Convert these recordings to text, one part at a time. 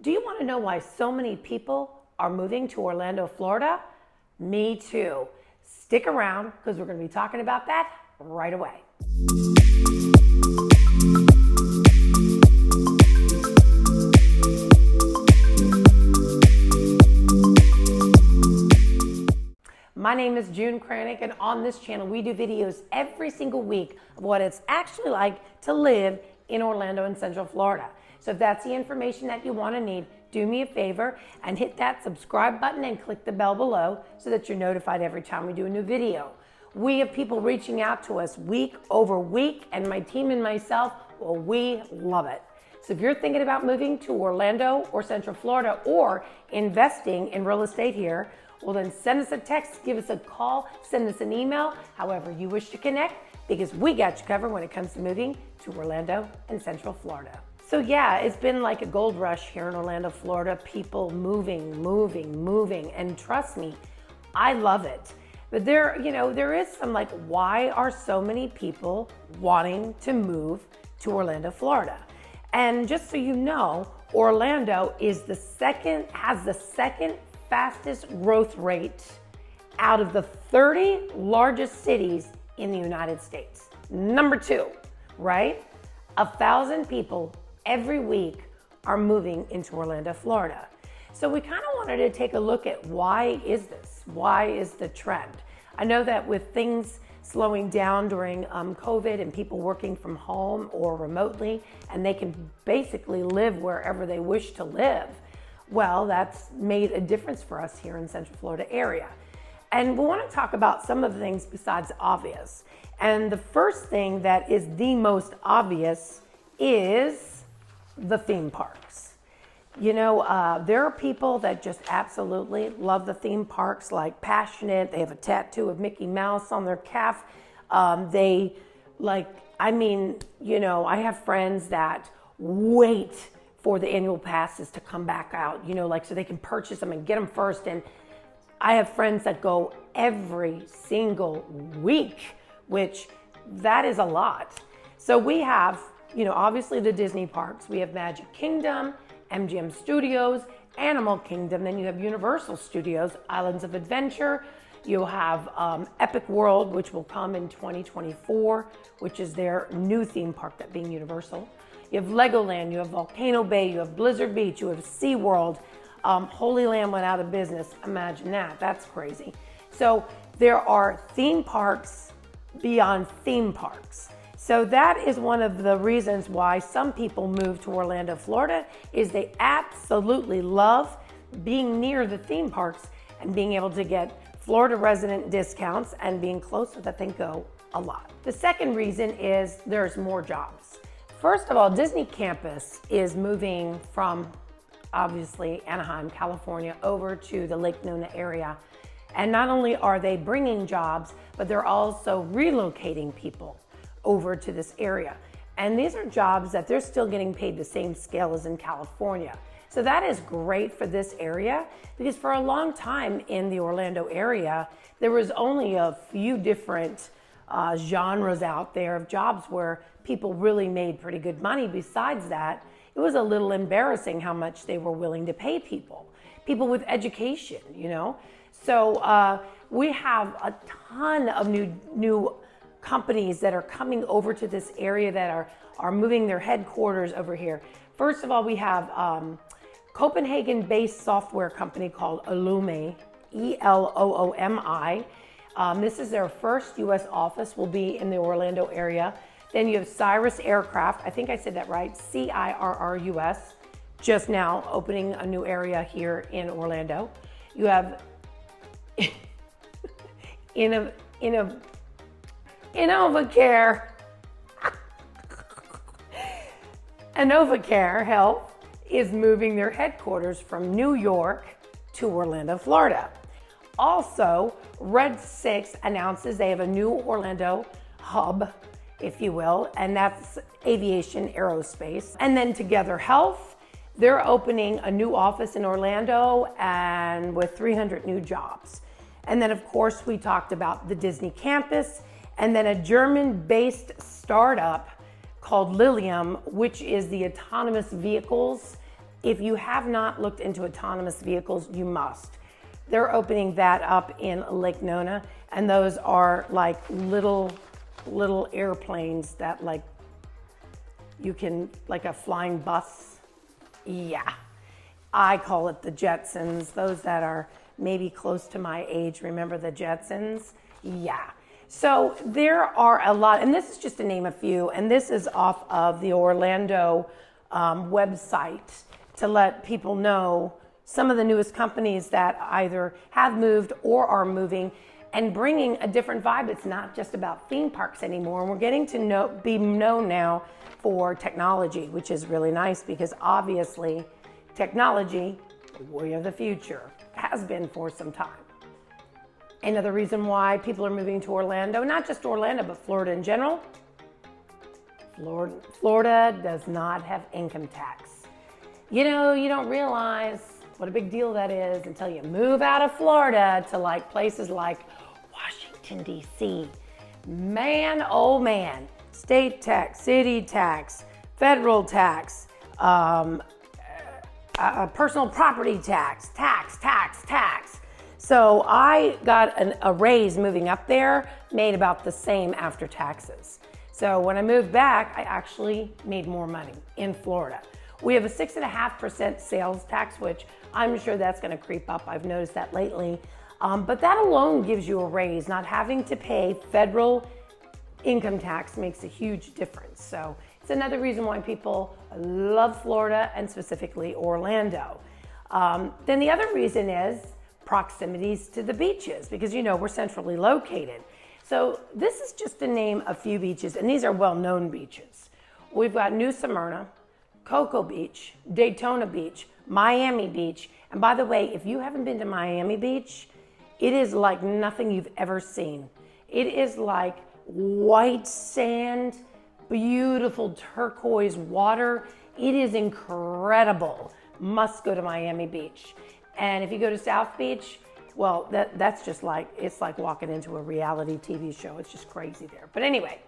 Do you want to know why so many people are moving to Orlando, Florida? Me too. Stick around because we're going to be talking about that right away. My name is June Kranick, and on this channel we do videos every single week of what it's actually like to live in Orlando and Central Florida. So if that's the information that you want to need, do me a favor and hit that subscribe button and click the bell below so that you're notified every time we do a new video. We have people reaching out to us week over week, and my team and myself, well, we love it. So if you're thinking about moving to Orlando or Central Florida or investing in real estate here, well then send us a text, give us a call, send us an email, however you wish to connect, because we got you covered when it comes to moving to Orlando and Central Florida. So yeah, it's been like a gold rush here in Orlando, Florida. People moving, and trust me, I love it. But there is some like, why are so many people wanting to move to Orlando, Florida? And just so you know, Orlando has the second fastest growth rate out of the 30 largest cities in the United States. Number 2, right? 1,000 people every week are moving into Orlando, Florida. So we kind of wanted to take a look at why is this? Why is the trend? I know that with things slowing down during COVID and people working from home or remotely, and they can basically live wherever they wish to live, well, that's made a difference for us here in Central Florida area. And we want to talk about some of the things besides obvious. And the first thing that is the most obvious is the theme parks. You know, there are people that just absolutely love the theme parks, like passionate. They have a tattoo of Mickey Mouse on their calf. I have friends that wait for the annual passes to come back out, so they can purchase them and get them first. And I have friends that go every single week, which that is a lot. So we have, obviously the Disney parks. We have Magic Kingdom, MGM Studios, Animal Kingdom. Then you have Universal Studios, Islands of Adventure. You have Epic World, which will come in 2024, which is their new theme park, that being Universal. You have Legoland, you have Volcano Bay, you have Blizzard Beach, you have SeaWorld. Holy Land went out of business. Imagine that. That's crazy. So there are theme parks beyond theme parks. So that is one of the reasons why some people move to Orlando, Florida, is they absolutely love being near the theme parks and being able to get Florida resident discounts and being close so that they go a lot. The second reason is there's more jobs. First of all, Disney Campus is moving from obviously Anaheim, California, over to the Lake Nona area. And not only are they bringing jobs, but they're also relocating people over to this area. And these are jobs that they're still getting paid the same scale as in California. So that is great for this area, because for a long time in the Orlando area, there was only a few different genres out there of jobs where people really made pretty good money. Besides that, it was a little embarrassing how much they were willing to pay people with education, So we have a ton of new companies that are coming over to this area that are moving their headquarters over here. First of all, we have Copenhagen-based software company called Eloomi, Eloomi. This is their first U.S. office, will be in the Orlando area. Then you have Cirrus Aircraft, I think I said that right, Cirrus, just now opening a new area here in Orlando. You have Innovacare Health is moving their headquarters from New York to Orlando, Florida. Also, Red 6 announces they have a new Orlando hub, if you will, and that's aviation aerospace. And then Together Health, they're opening a new office in Orlando and with 300 new jobs. And then of course we talked about the Disney campus, and then a German-based startup called Lilium, which is the autonomous vehicles If you have not looked into autonomous vehicles, you must. They're opening that up in Lake Nona, and those are like little airplanes that like you can, like a flying bus. Yeah, I call it the Jetsons. Those that are maybe close to my age remember the Jetsons. Yeah. So there are a lot, and this is just to name a few, and this is off of the Orlando website to let people know some of the newest companies that either have moved or are moving and bringing a different vibe. It's not just about theme parks anymore, and we're getting to be known now for technology, which is really nice because obviously technology, way of the future, has been for some time. Another reason why people are moving to Orlando, not just Orlando, but Florida in general. Florida does not have income tax. You know, you don't realize what a big deal that is until you move out of Florida to like places like Washington, D.C. Man, oh man, state tax, city tax, federal tax, personal property tax. So I got a raise moving up there, made about the same after taxes. So when I moved back, I actually made more money in Florida. We have a 6.5% sales tax, which I'm sure that's going to creep up. I've noticed that lately. But that alone gives you a raise. Not having to pay federal income tax makes a huge difference. So it's another reason why people love Florida and specifically Orlando. Then the other reason is proximities to the beaches, because you know we're centrally located. So this is just to name a few beaches, and these are well-known beaches. We've got New Smyrna, Cocoa Beach, Daytona Beach, Miami Beach. And by the way, if you haven't been to Miami Beach, it is like nothing you've ever seen. It is like white sand, beautiful turquoise water. It is incredible. Must go to Miami Beach. And if you go to South Beach, well, that's just like, it's like walking into a reality TV show. It's just crazy there. But anyway,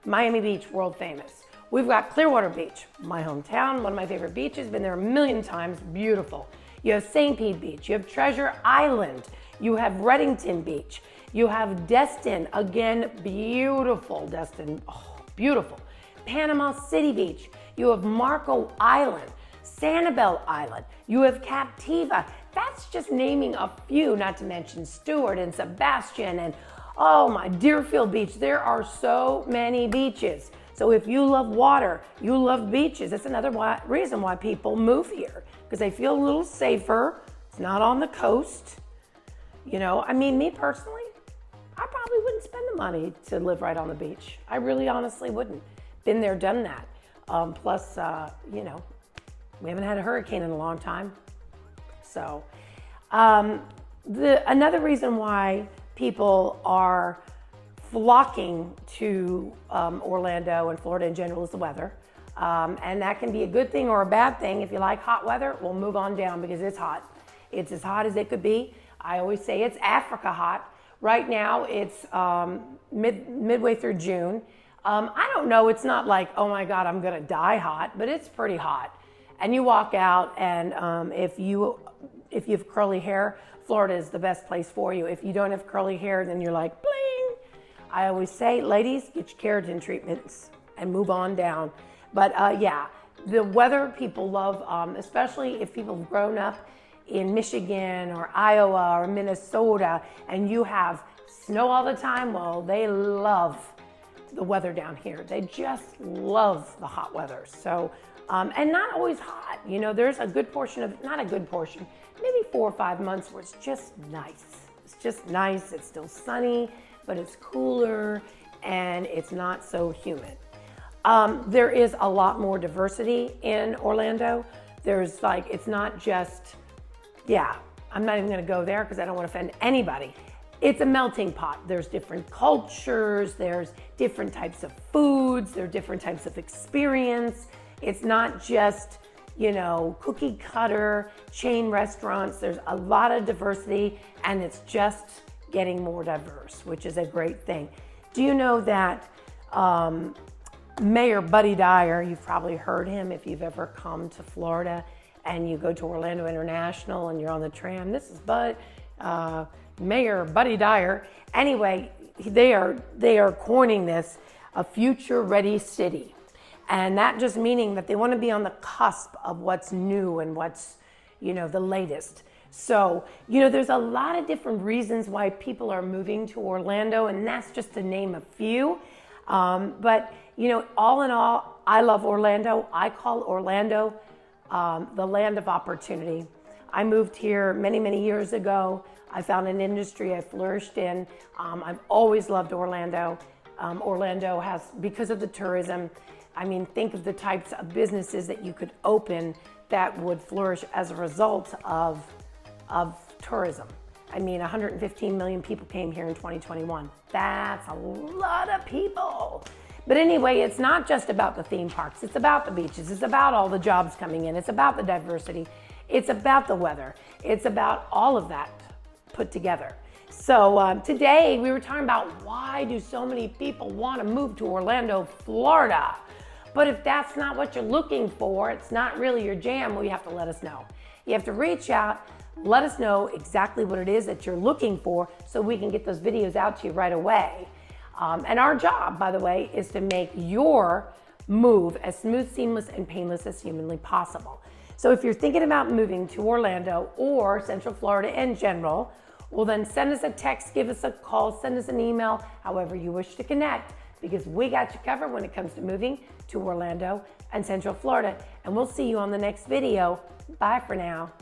Miami Beach, world famous. We've got Clearwater Beach, my hometown, one of my favorite beaches, been there a million times, beautiful. You have St. Pete Beach, you have Treasure Island, you have Reddington Beach, you have Destin, again, beautiful Destin, oh, beautiful. Panama City Beach, you have Marco Island, Sanibel Island, you have Captiva. That's just naming a few, not to mention Stewart and Sebastian and, oh my, Deerfield Beach. There are so many beaches. So if you love water, you love beaches, that's another reason why people move here, because they feel a little safer. It's not on the coast. You know, I mean, me personally, I probably wouldn't spend the money to live right on the beach. I really honestly wouldn't. Been there, done that. Plus, you know, we haven't had a hurricane in a long time. So another reason why people are flocking to Orlando and Florida in general is the weather. And that can be a good thing or a bad thing. If you like hot weather, we'll move on down because it's hot. It's as hot as it could be. I always say it's Africa hot. Right now it's midway through June. I don't know, it's not like, oh my God, I'm gonna die hot, but it's pretty hot. And you walk out and if you have curly hair, Florida is the best place for you. If you don't have curly hair, then you're like, bling. I always say, ladies, get your keratin treatments and move on down. But yeah, the weather people love, especially if people have grown up in Michigan or Iowa or Minnesota and you have snow all the time, well, they love the weather down here. They just love the hot weather. So, and not always hot. You know, there's a good portion of, not a good portion, maybe 4 or 5 months where it's just nice. It's just nice. It's still sunny, but it's cooler and it's not so humid. There is a lot more diversity in Orlando. There's like, it's not just, yeah, I'm not even gonna go there because I don't want to offend anybody. It's a melting pot. There's different cultures, there's different types of foods, there are different types of experience. It's not just, you know, cookie cutter chain restaurants. There's a lot of diversity and it's just getting more diverse, which is a great thing. Do you know that Mayor Buddy Dyer, you've probably heard him if you've ever come to Florida, and you go to Orlando International and you're on the tram. This is Mayor Buddy Dyer. Anyway, they are coining this a future-ready city. And that just meaning that they want to be on the cusp of what's new and what's, the latest. So, there's a lot of different reasons why people are moving to Orlando, and that's just to name a few. But, all in all, I love Orlando. I call Orlando the land of opportunity. I moved here many, many years ago. I found an industry I flourished in. I've always loved Orlando. Orlando has, because of the tourism, think of the types of businesses that you could open that would flourish as a result of tourism. 115 million people came here in 2021. That's a lot of people. But anyway, it's not just about the theme parks. It's about the beaches. It's about all the jobs coming in. It's about the diversity. It's about the weather. It's about all of that put together. So today we were talking about why do so many people want to move to Orlando, Florida? But if that's not what you're looking for, it's not really your jam, well, you have to let us know. You have to reach out, let us know exactly what it is that you're looking for so we can get those videos out to you right away. And our job, by the way, is to make your move as smooth, seamless, and painless as humanly possible. So if you're thinking about moving to Orlando or Central Florida in general, well then send us a text, give us a call, send us an email, however you wish to connect, because we got you covered when it comes to moving to Orlando and Central Florida. And we'll see you on the next video. Bye for now.